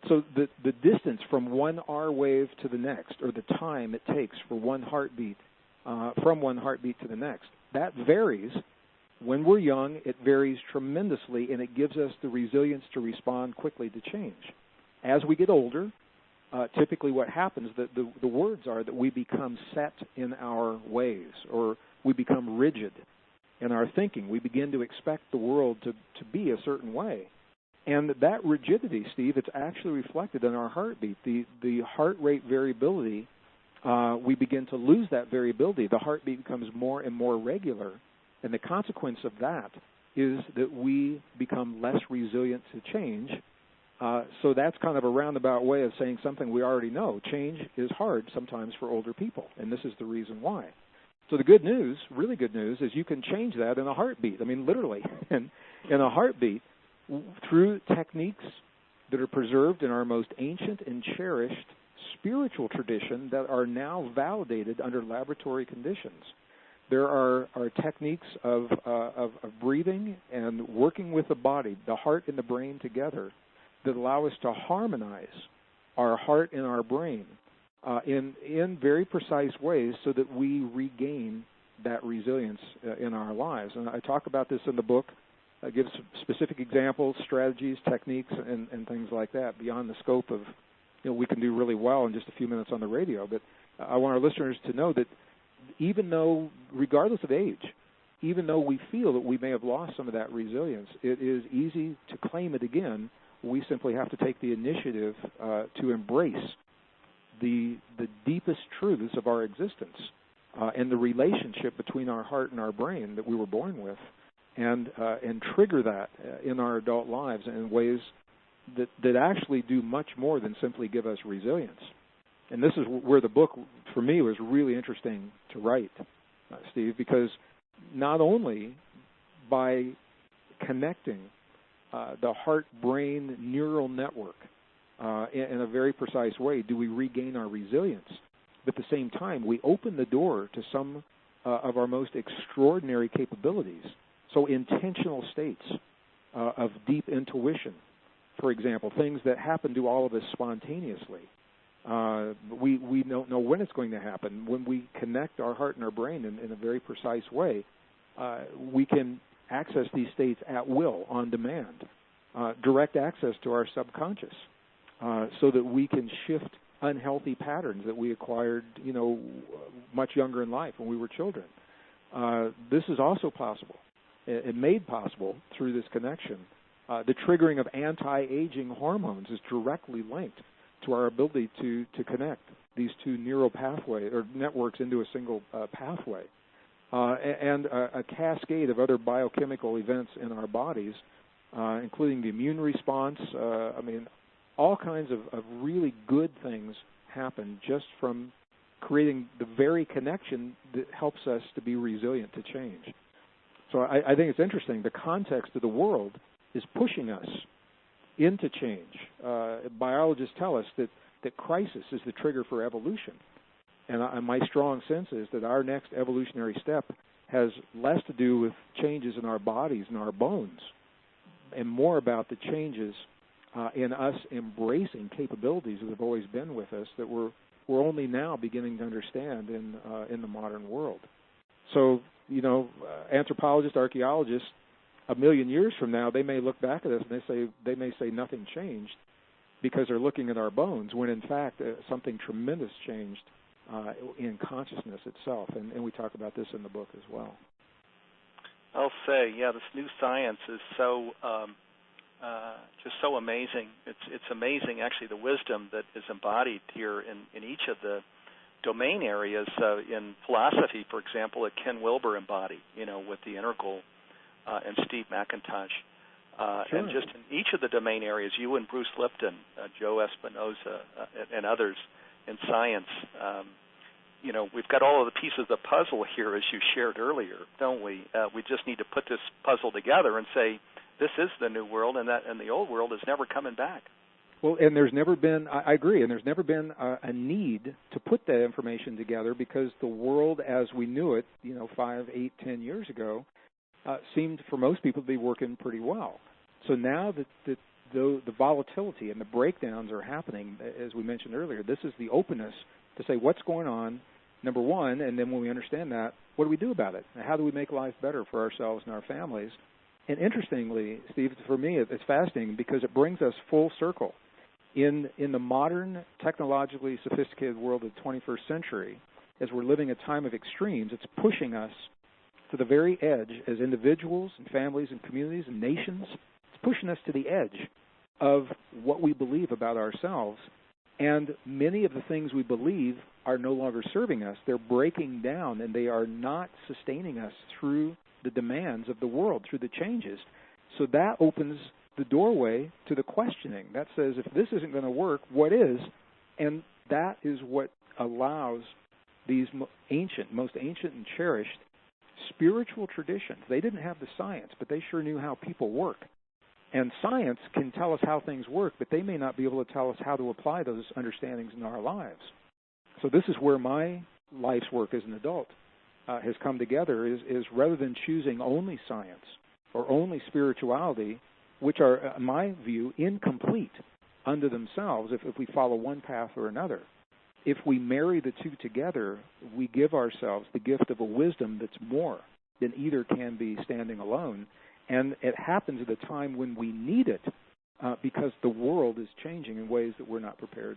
So the distance from one R wave to the next, or the time it takes for one heartbeat, from one heartbeat to the next, that varies. When we're young, it varies tremendously, and it gives us the resilience to respond quickly to change. As we get older, typically what happens, the words are that we become set in our ways, or we become rigid in our thinking. We begin to expect the world to be a certain way. And that rigidity, Steve, it's actually reflected in our heartbeat. The heart rate variability, we begin to lose that variability. The heartbeat becomes more and more regular. And the consequence of that is that we become less resilient to change. So that's kind of a roundabout way of saying something we already know. Change is hard sometimes for older people, and this is the reason why. So the good news, really good news, is you can change that in a heartbeat. I mean, literally, in a heartbeat, through techniques that are preserved in our most ancient and cherished spiritual tradition that are now validated under laboratory conditions. There are techniques of breathing and working with the body, the heart and the brain together, that allow us to harmonize our heart and our brain in very precise ways so that we regain that resilience in our lives. And I talk about this in the book. I give specific examples, strategies, techniques, and things like that beyond the scope of, we can do really well in just a few minutes on the radio. But I want our listeners to know that even though, regardless of age, even though we feel that we may have lost some of that resilience, it is easy to claim it again. We simply have to take the initiative to embrace the deepest truths of our existence and the relationship between our heart and our brain that we were born with, and trigger that in our adult lives in ways that actually do much more than simply give us resilience. And this is where the book, for me, was really interesting to write, Steve, because not only by connecting the heart-brain neural network in a very precise way do we regain our resilience, but at the same time we open the door to some of our most extraordinary capabilities. So intentional states of deep intuition, for example, things that happen to all of us spontaneously. We don't know when it's going to happen. When we connect our heart and our brain in a very precise way, we can access these states at will, on demand, direct access to our subconscious, so that we can shift unhealthy patterns that we acquired, much younger in life when we were children. This is also possible, and made possible through this connection. The triggering of anti-aging hormones is directly linked to our ability to connect these two neural pathways or networks into a single pathway, and a cascade of other biochemical events in our bodies, including the immune response. All kinds of really good things happen just from creating the very connection that helps us to be resilient to change. So I think it's interesting. The context of the world is pushing us into change. Biologists tell us that crisis is the trigger for evolution. And my strong sense is that our next evolutionary step has less to do with changes in our bodies and our bones and more about the changes in us embracing capabilities that have always been with us that we're only now beginning to understand in the modern world. So, anthropologists, archaeologists, a million years from now, they may look back at us and they may say nothing changed because they're looking at our bones, when in fact something tremendous changed in consciousness itself. And we talk about this in the book as well. I'll say, this new science is so just so amazing. It's amazing, actually, the wisdom that is embodied here in each of the domain areas. In philosophy, for example, that Ken Wilber embodied, with the integral, and Steve McIntosh. Sure. And just in each of the domain areas, you and Bruce Lipton, Joe Espinoza, and others in science, we've got all of the pieces of the puzzle here, as you shared earlier, don't we? We just need to put this puzzle together and say, this is the new world, and the old world is never coming back. Well, and there's never been, I agree, and there's never been a need to put that information together because the world as we knew it, 5, 8, 10 years ago, seemed for most people to be working pretty well. So now that the volatility and the breakdowns are happening, as we mentioned earlier, this is the openness to say what's going on, number one, and then when we understand that, what do we do about it? How do we make life better for ourselves and our families? And interestingly, Steve, for me, it's fascinating because it brings us full circle. In the modern, technologically sophisticated world of the 21st century, as we're living a time of extremes, it's pushing us to the very edge as individuals and families and communities and nations. It's pushing us to the edge of what we believe about ourselves. And many of the things we believe are no longer serving us. They're breaking down, and they are not sustaining us through the demands of the world, through the changes. So that opens the doorway to the questioning. That says, if this isn't going to work, what is? And that is what allows these most ancient and cherished spiritual traditions. They didn't have the science, but they sure knew how people work. And science can tell us how things work, but they may not be able to tell us how to apply those understandings in our lives. So this is where my life's work as an adult has come together, is rather than choosing only science or only spirituality, which are, in my view, incomplete unto themselves if we follow one path or another. If we marry the two together, we give ourselves the gift of a wisdom that's more than either can be standing alone. And it happens at a time when we need it because the world is changing in ways that we're not prepared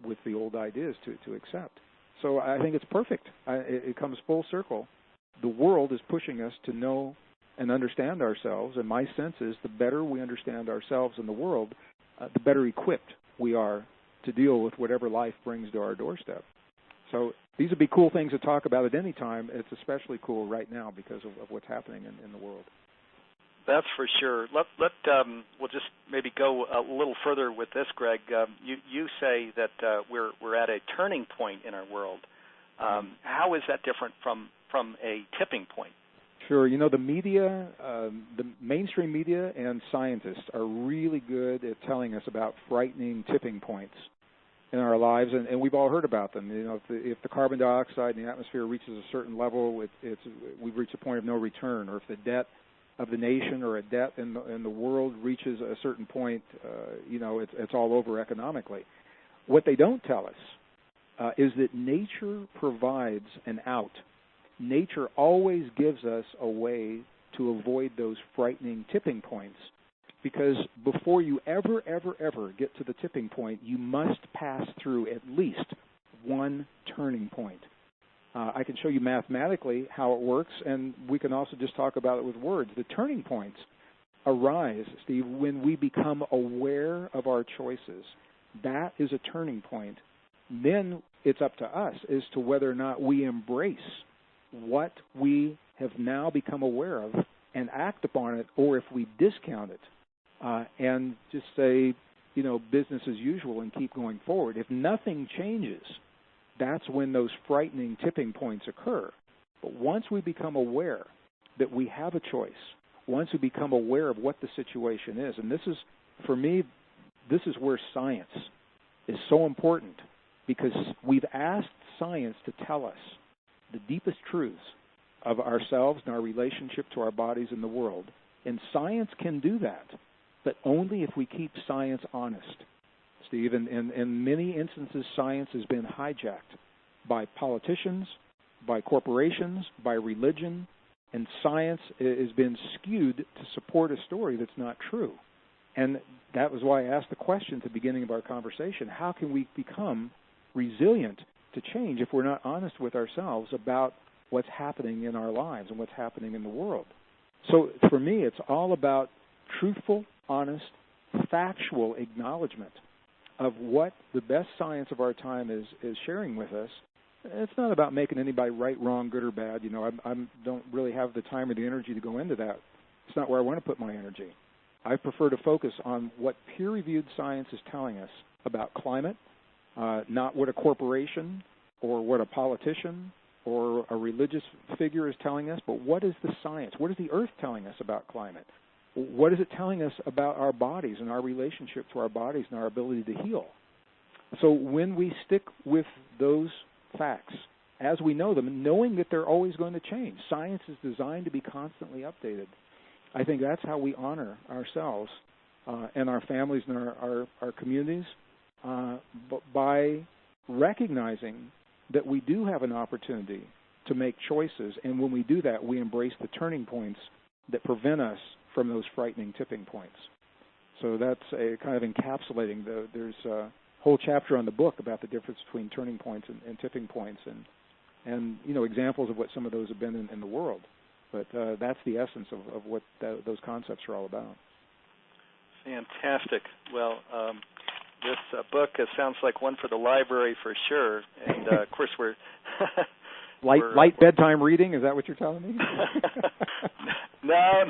with the old ideas to accept. So I think it's perfect. It comes full circle. The world is pushing us to know and understand ourselves, and my sense is the better we understand ourselves and the world, the better equipped we are to deal with whatever life brings to our doorstep. So these would be cool things to talk about at any time. It's especially cool right now because of what's happening in the world. That's for sure. We'll just maybe go a little further with this, Greg. You say that we're at a turning point in our world. How is that different from a tipping point? Sure. You know, the media, the mainstream media and scientists are really good at telling us about frightening tipping points in our lives, and we've all heard about them. You know, if the carbon dioxide in the atmosphere reaches a certain level, we've reached a point of no return, or if the debt of the nation or a debt in the world reaches a certain point, it's all over economically. What they don't tell us is that nature provides an out. Nature always gives us a way to avoid those frightening tipping points, because before you ever get to the tipping point, you must pass through at least one turning point. I can show you mathematically how it works, and we can also just talk about it with words. The turning points arise, Steve, when we become aware of our choices. That is a turning point. Then it's up to us as to whether or not we embrace what we have now become aware of and act upon it, or if we discount it and just say, business as usual and keep going forward. If nothing changes, that's when those frightening tipping points occur. But once we become aware that we have a choice, once we become aware of what the situation is, and this is, for me, this is where science is so important, because we've asked science to tell us the deepest truths of ourselves and our relationship to our bodies and the world. And science can do that, but only if we keep science honest. Steve, in many instances, science has been hijacked by politicians, by corporations, by religion, and science has been skewed to support a story that's not true. And that was why I asked the question at the beginning of our conversation: how can we become resilient to change if we're not honest with ourselves about what's happening in our lives and what's happening in the world? So for me, it's all about truthful, honest, factual acknowledgement of what the best science of our time is sharing with us. It's not about making anybody right, wrong, good or bad. I don't really have the time or the energy to go into that. It's not where I want to put my energy. I prefer to focus on what peer-reviewed science is telling us about climate, not what a corporation or what a politician or a religious figure is telling us, but what is the science? What is the earth telling us about climate? What is it telling us about our bodies and our relationship to our bodies and our ability to heal? So when we stick with those facts as we know them, knowing that they're always going to change, science is designed to be constantly updated. I think that's how we honor ourselves and our families and our communities, by recognizing that we do have an opportunity to make choices, and when we do that, we embrace the turning points that prevent us from those frightening tipping points. So that's a kind of encapsulating. There's a whole chapter on the book about the difference between turning points and tipping points, and examples of what some of those have been in the world. But that's the essence of what those concepts are all about. Fantastic. Well, this book sounds like one for the library for sure, and of course we're light bedtime reading. Is that what you're telling me? No,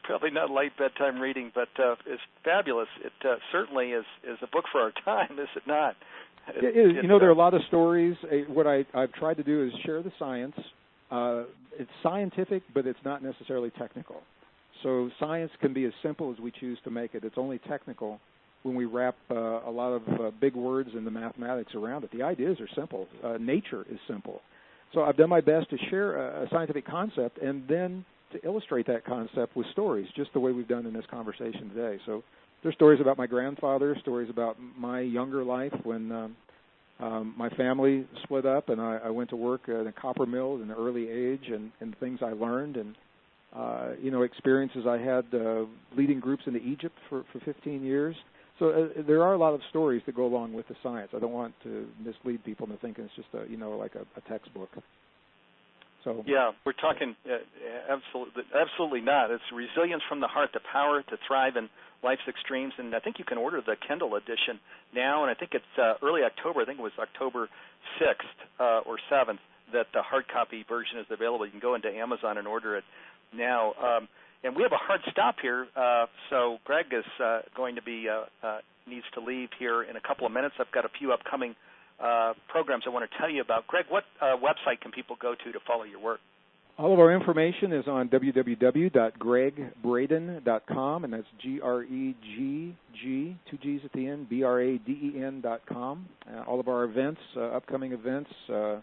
probably not light bedtime reading, but it's fabulous. It certainly is a book for our time, is it not? It is. There are a lot of stories. What I've tried to do is share the science. It's scientific, but it's not necessarily technical. So science can be as simple as we choose to make it. It's only technical when we wrap a lot of big words and the mathematics around it. The ideas are simple. Nature is simple. So I've done my best to share a scientific concept and then to illustrate that concept with stories, just the way we've done in this conversation today. So there's stories about my grandfather, stories about my younger life when my family split up and I went to work in a copper mill at an early age, and things I learned, and experiences I had leading groups into Egypt for 15 years. So there are a lot of stories that go along with the science. I don't want to mislead people into thinking it's just like a textbook. So yeah, we're talking absolutely not. It's resilience from the heart, the power to thrive in life's extremes, and I think you can order the Kindle edition now, and I think it's early October. I think it was October 6th or 7th that the hard copy version is available. You can go into Amazon and order it now. And we have a hard stop here, so Greg is going to be needs to leave here in a couple of minutes. I've got a few upcoming programs I want to tell you about. Greg, what website can people go to follow your work? All of our information is on www.gregbraden.com, and that's Greg, 2 G's at the end, BRADEN.com. All of our events, upcoming events, a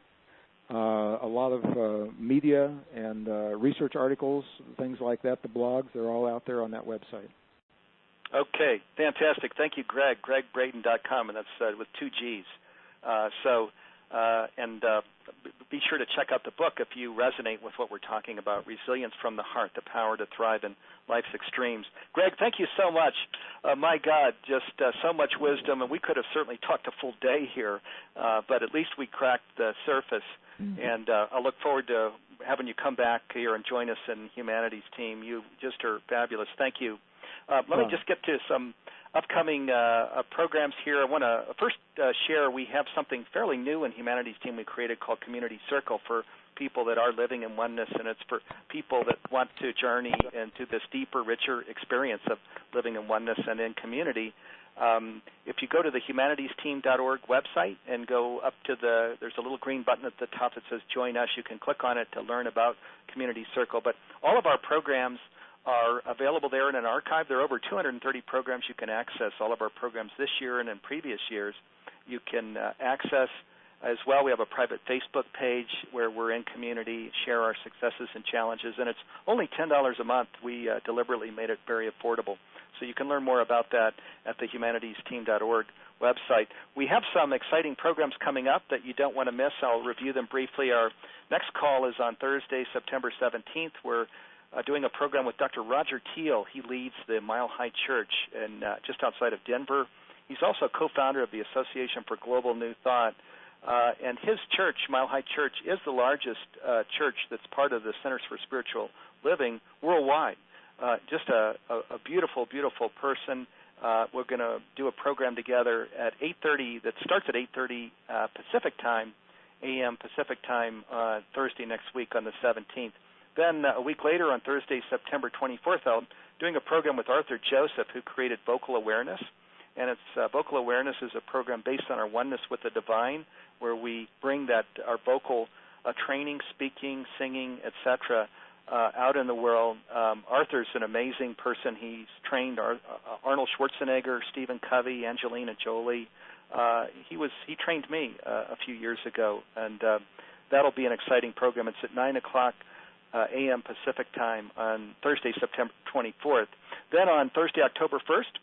lot of media and research articles, things like that, the blogs, they're all out there on that website. Okay, fantastic. Thank you, Greg, gregbraden.com, and that's with 2 G's. Be sure to check out the book if you resonate with what we're talking about, Resilience from the Heart, the Power to Thrive in Life's Extremes. Greg, thank you so much. My God, just so much wisdom, and we could have certainly talked a full day here, but at least we cracked the surface. And I look forward to having you come back here and join us in Humanities Team. You just are fabulous. Thank you. Let me just get to some upcoming programs here. I want to first share we have something fairly new in Humanities Team we created called Community Circle for people that are living in oneness, and it's for people that want to journey into this deeper, richer experience of living in oneness and in community. If you go to the humanitiesteam.org website and go up to there's a little green button at the top that says Join Us. You can click on it to learn about Community Circle. But all of our programs are available there in an archive. There are over 230 programs you can access, all of our programs this year and in previous years. You can access as well. We have a private Facebook page where we're in community, share our successes and challenges, and it's only $10 a month. We deliberately made it very affordable. So you can learn more about that at the humanitiesteam.org website. We have some exciting programs coming up that you don't want to miss. I'll review them briefly. Our next call is on Thursday, September 17th. We're doing a program with Dr. Roger Teal. He leads the Mile High Church just outside of Denver. He's also co-founder of the Association for Global New Thought. And his church, Mile High Church, is the largest church that's part of the Centers for Spiritual Living worldwide. Just a beautiful, beautiful person. We're going to do a program together at 8:30 that starts at 8:30 Pacific time, a.m. Pacific time, Thursday next week on the 17th. Then a week later on Thursday, September 24th, I'm doing a program with Arthur Joseph, who created Vocal Awareness. And it's Vocal Awareness is a program based on our oneness with the divine, where we bring our vocal training, speaking, singing, etc., out in the world. Arthur's an amazing person. He's trained Arnold Schwarzenegger, Stephen Covey, Angelina Jolie. He trained me a few years ago, and that'll be an exciting program. It's at 9 o'clock a.m. Pacific time on Thursday, September 24th. Then on Thursday, October 1st,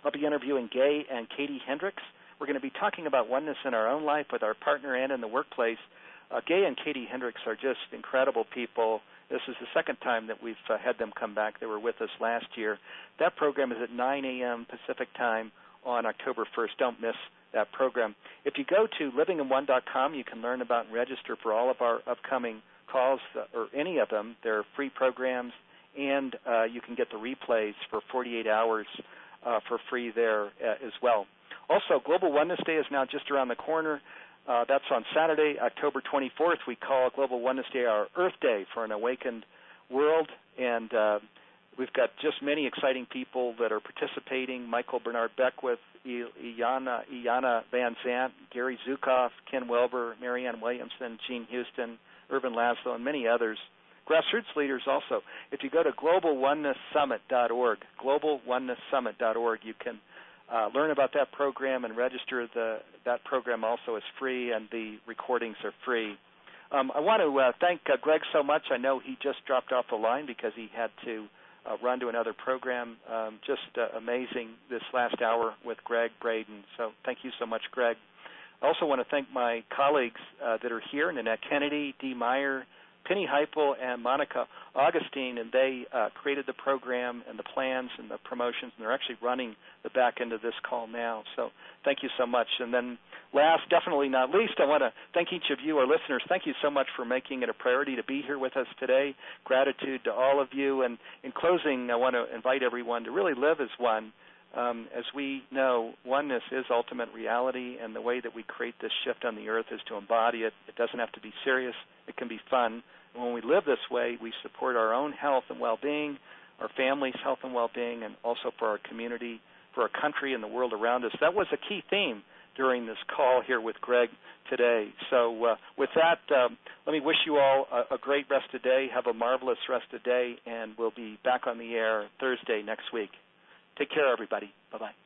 I'll be interviewing Gay and Katie Hendricks. We're going to be talking about oneness in our own life with our partner and in the workplace. Gay and Katie Hendricks are just incredible people. This is the second time that we've had them come back. They were with us last year. That program is at 9 a.m. Pacific time on October 1st. Don't miss that program. If you go to livinginone.com, you can learn about and register for all of our upcoming calls, or any of them. They're free programs, and you can get the replays for 48 hours for free there as well. Also, Global Oneness Day is now just around the corner. That's on Saturday, October 24th. We call Global Oneness Day our Earth Day for an awakened world, and we've got just many exciting people that are participating. Michael Bernard Beckwith, Iana Van Zant, Gary Zukoff, Ken Wilber, Marianne Williamson, Gene Houston, Irvin Laszlo, and many others grassroots leaders also. If you go to globalonenesssummit.org, globalonenesssummit.org, you can learn about that program and register. That program also is free, and the recordings are free. I want to thank Greg so much. I know he just dropped off the line because he had to run to another program. Just amazing this last hour with Greg Braden. So thank you so much, Greg. I also want to thank my colleagues that are here, Nanette Kennedy, Dee Meyer, Penny Heipel, and Monica Augustine, and they created the program and the plans and the promotions, and they're actually running the back end of this call now. So thank you so much. And then last, definitely not least, I want to thank each of you, our listeners. Thank you so much for making it a priority to be here with us today. Gratitude to all of you. And in closing, I want to invite everyone to really live as one. As we know, oneness is ultimate reality, and the way that we create this shift on the earth is to embody it. It doesn't have to be serious. It can be fun. And when we live this way, we support our own health and well-being, our family's health and well-being, and also for our community, for our country, and the world around us. That was a key theme during this call here with Greg today. So with that, let me wish you all a great rest of the day. Have a marvelous rest of the day, and we'll be back on the air Thursday next week. Take care, everybody. Bye-bye.